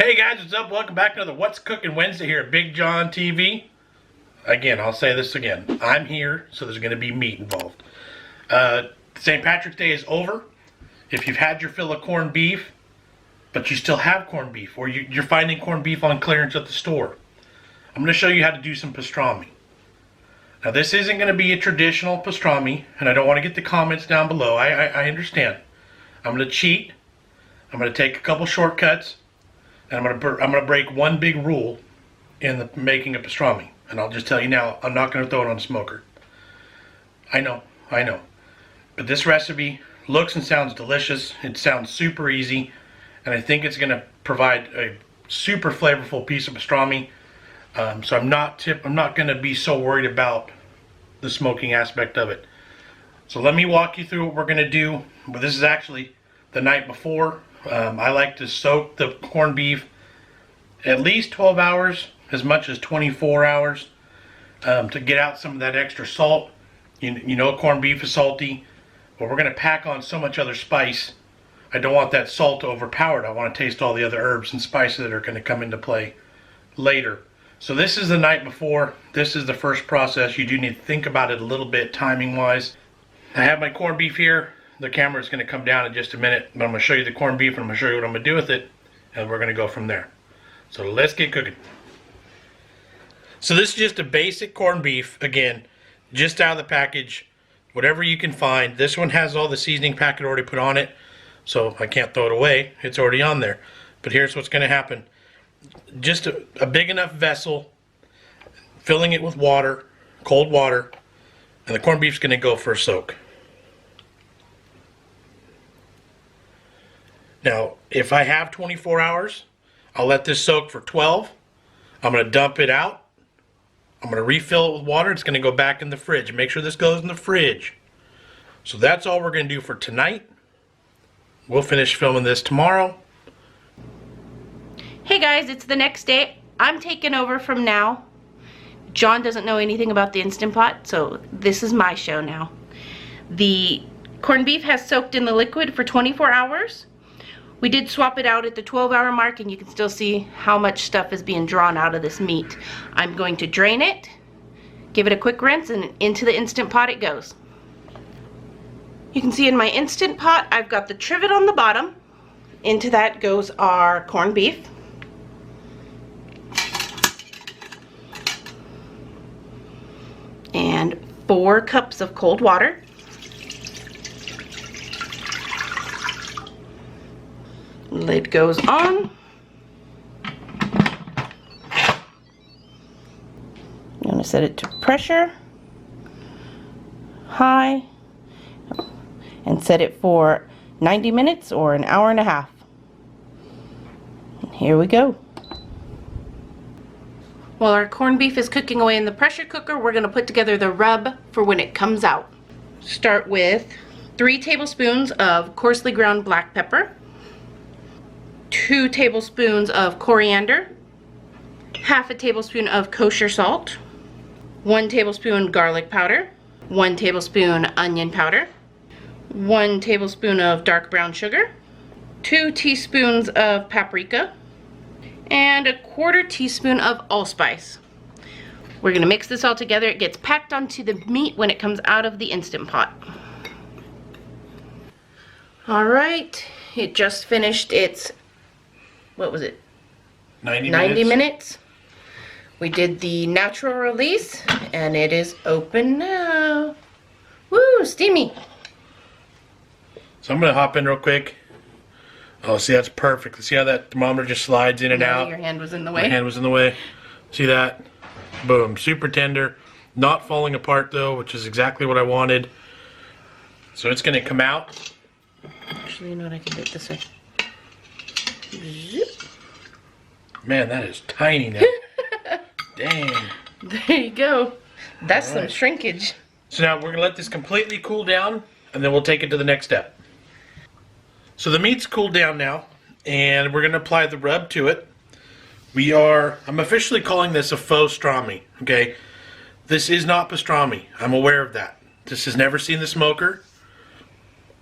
Hey guys, what's up? Welcome back to another What's Cooking Wednesday here at Big John TV. Again, I'll say this again. I'm here, so there's going to be meat involved. St. Patrick's Day is over. If you've had your fill of corned beef, but you still have corned beef, or you're finding corned beef on clearance at the store, I'm going to show you how to do some pastrami. Now, this isn't going to be a traditional pastrami, and I don't want to get the comments down below. I understand. I'm going to cheat. I'm going to take a couple shortcuts. And I'm gonna break one big rule in the making of pastrami. And I'll just tell you now, I'm not gonna throw it on a smoker. I know. But this recipe looks and sounds delicious. It sounds super easy. And I think it's gonna provide a super flavorful piece of pastrami. So I'm not gonna be so worried about the smoking aspect of it. So let me walk you through what we're gonna do. But this is actually the night before. I like to soak the corned beef at least 12 hours, as much as 24 hours, to get out some of that extra salt. You know corned beef is salty, but we're going to pack on so much other spice. I don't want that salt to overpower it. I want to taste all the other herbs and spices that are going to come into play later. So this is the night before. This is the first process. You do need to think about it a little bit timing wise. I have my corned beef here. The camera is going to come down in just a minute, but I'm going to show you the corned beef and I'm going to show you what I'm going to do with it, and we're going to go from there. So let's get cooking. So this is just a basic corned beef, again, just out of the package, whatever you can find. This one has all the seasoning packet already put on it, so I can't throw it away. It's already on there. But here's what's going to happen. Just a big enough vessel, filling it with water, cold water, and the corned beef's going to go for a soak. Now, if I have 24 hours, I'll let this soak for 12. I'm going to dump it out. I'm going to refill it with water. It's going to go back in the fridge. Make sure this goes in the fridge. So that's all we're going to do for tonight. We'll finish filming this tomorrow. Hey guys, it's the next day. I'm taking over from now. John doesn't know anything about the Instant Pot, so this is my show now. The corned beef has soaked in the liquid for 24 hours. We did swap it out at the 12-hour mark, and you can still see how much stuff is being drawn out of this meat. I'm going to drain it, give it a quick rinse, and into the Instant Pot it goes. You can see in my Instant Pot, I've got the trivet on the bottom. Into that goes our corned beef. And 4 cups of cold water. Lid goes on. I'm going to set it to pressure, high, and set it for 90 minutes or an hour and a half. And here we go. While our corned beef is cooking away in the pressure cooker, we're going to put together the rub for when it comes out. Start with 3 tablespoons of coarsely ground black pepper, 2 tablespoons of coriander, half a tablespoon of kosher salt, 1 tablespoon garlic powder, 1 tablespoon onion powder, 1 tablespoon of dark brown sugar, 2 teaspoons of paprika, and 1/4 teaspoon of allspice. We're going to mix this all together. It gets packed onto the meat when it comes out of the Instant Pot. Alright, it just finished its, what was it? 90 minutes. We did the natural release, and it is open now. Woo, steamy. So I'm going to hop in real quick. Oh, see, that's perfect. See how that thermometer just slides in and out? Your hand was in the way. My hand was in the way. See that? Boom. Super tender. Not falling apart, though, which is exactly what I wanted. So it's going to come out. Actually, you know what? I can do it this way. Zip. Man, that is tiny now. Dang. There you go. That's some shrinkage. So now we're going to let this completely cool down, and then we'll take it to the next step. So the meat's cooled down now, and we're going to apply the rub to it. I'm officially calling this a faux pastrami, okay? This is not pastrami. I'm aware of that. This has never seen the smoker,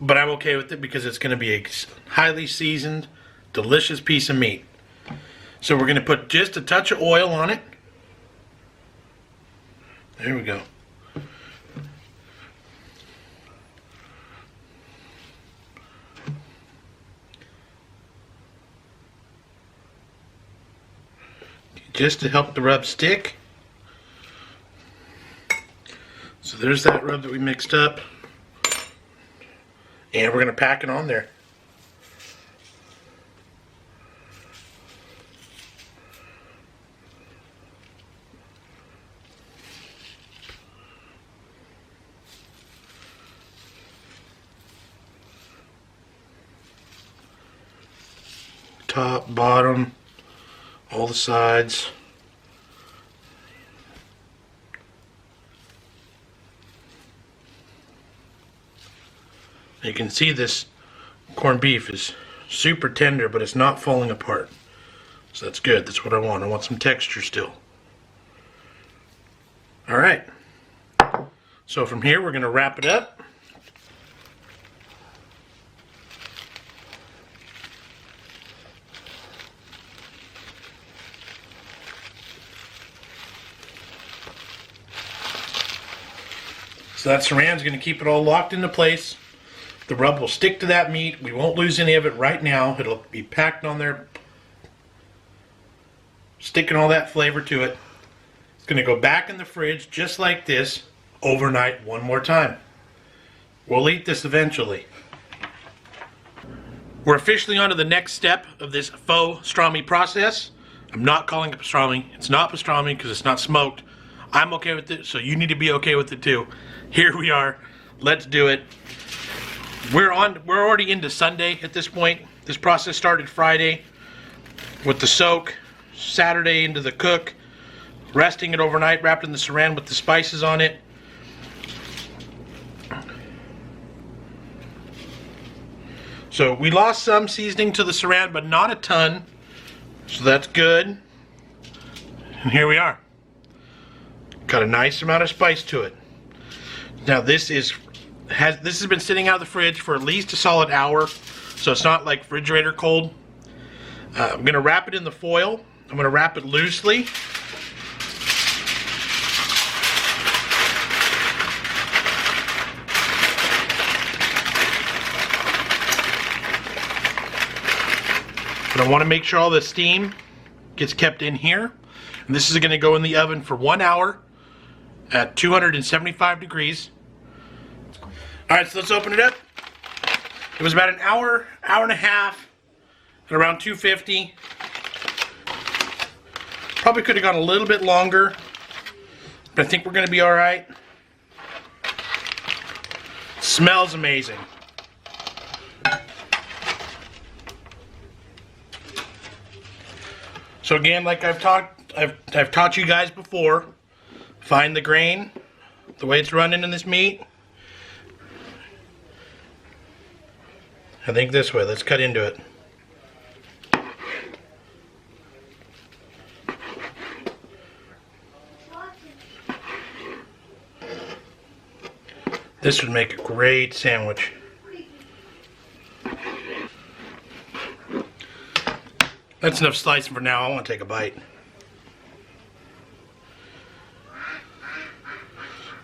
but I'm okay with it because it's going to be a highly seasoned, delicious piece of meat. So we're going to put just a touch of oil on it. There we go. Just to help the rub stick. So there's that rub that we mixed up. And we're going to pack it on there. Top, bottom, all the sides. You can see this corned beef is super tender, but it's not falling apart. So that's good. That's what I want. I want some texture still. All right. So from here, we're going to wrap it up. So that saran's going to keep it all locked into place. The rub will stick to that meat. We won't lose any of it right now. It'll be packed on there, sticking all that flavor to it. It's going to go back in the fridge just like this overnight one more time. We'll eat this eventually. We're officially on to the next step of this faux pastrami process. I'm not calling it pastrami. It's not pastrami because it's not smoked. I'm okay with it, so you need to be okay with it too. Here we are. Let's do it. We're already into Sunday at this point. This process started Friday with the soak, Saturday into the cook, resting it overnight, wrapped in the saran with the spices on it. So we lost some seasoning to the saran, but not a ton. So that's good. And here we are. Got a nice amount of spice to it. Now this has been sitting out of the fridge for at least a solid hour, so it's not like refrigerator cold. I'm going to wrap it in the foil. I'm going to wrap it loosely. But I want to make sure all the steam gets kept in here. And this is going to go in the oven for 1 hour at 275 degrees. Alright, so let's open it up. It was about an hour, hour and a half at around 250. Probably could have gone a little bit longer, but I think we're going to be alright. Smells amazing. So again, like I've taught you guys before, find the grain, the way it's running in this meat. I think this way. Let's cut into it. This would make a great sandwich. That's enough slicing for now. I want to take a bite.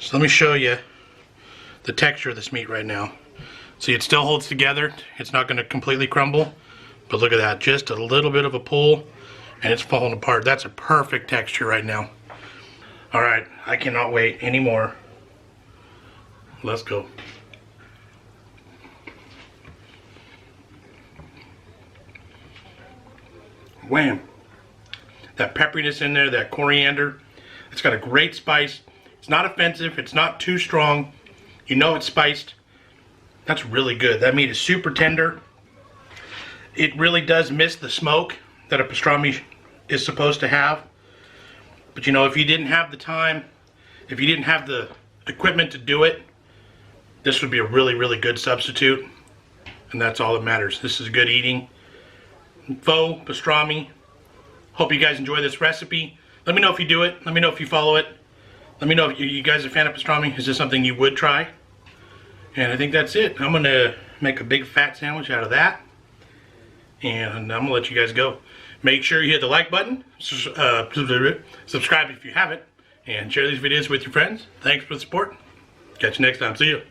So let me show you the texture of this meat right now. See, it still holds together. It's not going to completely crumble. But look at that. Just a little bit of a pull and it's falling apart. That's a perfect texture right now. Alright, I cannot wait anymore. Let's go. Wham! That pepperiness in there, that coriander. It's got a great spice. It's not offensive. It's not too strong. You know it's spiced. That's really good. That meat is super tender. It really does miss the smoke that a pastrami is supposed to have. But you know, if you didn't have the time, if you didn't have the equipment to do it, this would be a really, really good substitute. And that's all that matters. This is good eating. Faux pastrami. Hope you guys enjoy this recipe. Let me know if you do it. Let me know if you follow it. Let me know if you guys are a fan of pastrami. Is this something you would try? And I think that's it. I'm going to make a big fat sandwich out of that. and I'm gonna let you guys go. Make sure you hit the like button, subscribe if you haven't, and share these videos with your friends. Thanks for the support. Catch you next time. See you.